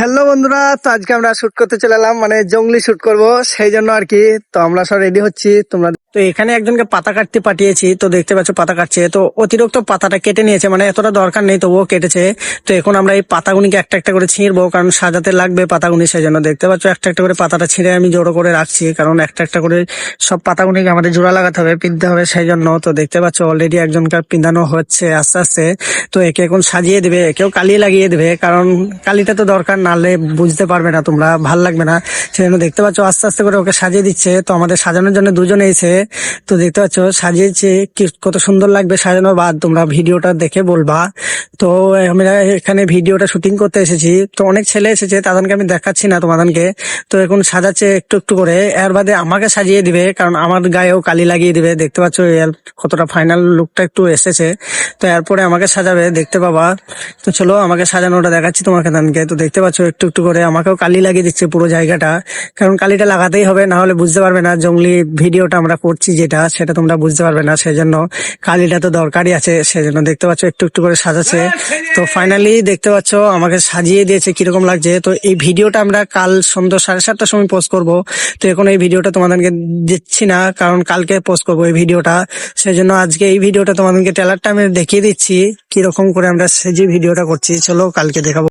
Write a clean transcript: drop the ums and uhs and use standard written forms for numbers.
Hello বন্ধুরা, তো আজকে আমরা শুট করতে চলে এলাম, মানে জঙ্গলি শুট করব, সেই জন্য আর কি। তো আমরা সব রেডি হচ্ছি। তোমরা তো এখানে একজনকে পাতা কাটতে পাঠিয়েছি, তো দেখতে পাচ্ছ পাতা কাটছে। তো অতিরিক্ত পাতাটা কেটে নিয়েছে, মানে এতটা দরকার নেই তবুও কেটেছে। তো এখন আমরা এই পাতাগুনিকে একটা একটা করে ছিঁড়বো, কারণ সাজাতে লাগবে পাতাগুনি, সেই জন্য দেখতে পাচ্ছ একটা একটা করে পাতাটা ছিঁড়ে আমি জড়ো করে রাখছি, কারণ একটা একটা করে সব পাতাগুনিকে আমাদের জোড়া লাগাতে হবে, পিনতে হবে, সেই জন্য। তো দেখতে পাচ্ছ অলরেডি একজনকে পিন্দানো হচ্ছে আস্তে আস্তে। তো একে এখন সাজিয়ে দেবে, একেও কালি লাগিয়ে দেবে, কারণ কালিটা তো দরকার, নাহলে বুঝতে পারবে না তোমরা, ভাল লাগবে না। সেজন্য দেখতে পাচ্ছ আস্তে আস্তে করে ওকে সাজিয়ে দিচ্ছে। তো আমাদের সাজানোর জন্য দুজন এসে, তো দেখতে পাচ্ছ সাজিয়েছে, কি কত সুন্দর লাগবে সাজানোর বাদ, তোমরা ভিডিওটা দেখে বলবা। তো আমরা এখানে ভিডিওটা শুটিং করতে এসেছি, তো অনেক ছেলে এসেছে, তাদেরকে আমি দেখাচ্ছি না তোমাদেরকে। তো এখন সাজাচ্ছে একটু একটু করে, এর বাদে আমাকে সাজিয়ে দিবে, কারণ আমার গায়েও কালি লাগিয়ে দিবে। দেখতে পাচ্ছ এর কতটা ফাইনাল লুকটা একটু এসেছে। তো এরপরে আমাকে সাজাবে, দেখতে পাবা। তো চলো আমাকে সাজানোটা দেখাচ্ছি তোমাকে তাদেরকে। তো দেখতে পাচ্ছ একটু একটু করে আমাকেও কালি লাগিয়ে দিচ্ছে পুরো জায়গাটা, কারণ কালিটা লাগাতেই হবে, না হলে বুঝতে পারবে না জঙ্গলি ভিডিওটা আমরা করছি যেটা, সেটা তোমরা বুঝতে পারবে না। সেজন্য কালিটা তো দরকারই আছে, সেজন্য দেখতে পাচ্ছ একটু একটু করে সাজাচ্ছে। তো ফাইনালি দেখতে পাচ্ছ আমাকে সাজিয়ে দিয়েছে, কিরকম লাগছে। তো এই ভিডিওটা আমরা কাল সন্ধ্যা 7:30টার সময় পোস্ট করব। তো এখন এই ভিডিওটা তোমাদেরকে দিচ্ছি না, কারণ কালকে পোস্ট করবো এই ভিডিওটা। সেজন্য আজকে এই ভিডিওটা তোমাদেরকে ট্রেলারটা আমি দেখিয়ে দিচ্ছি, কিরকম করে আমরা সেজে ভিডিওটা করছি। চলো কালকে দেখাবো।